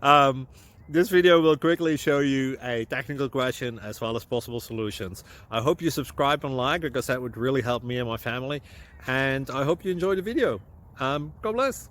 um, this video will quickly show you a technical question as well as possible solutions. I hope you subscribe and like, because that would really help me and my family. And I hope you enjoy the video. God bless.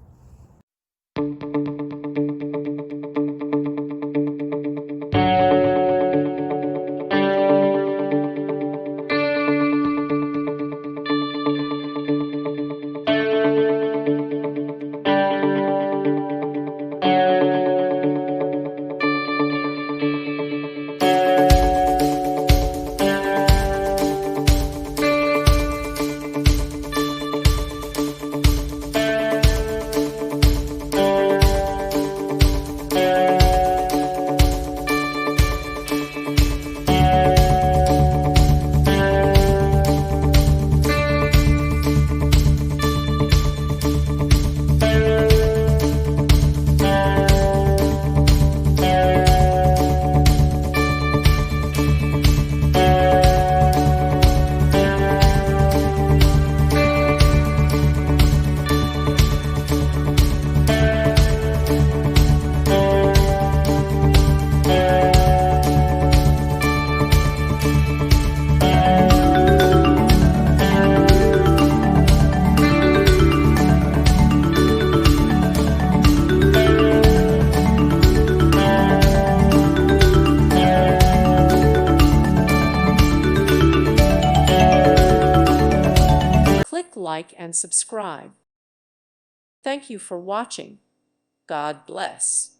Click like and subscribe. Thank you for watching. God bless.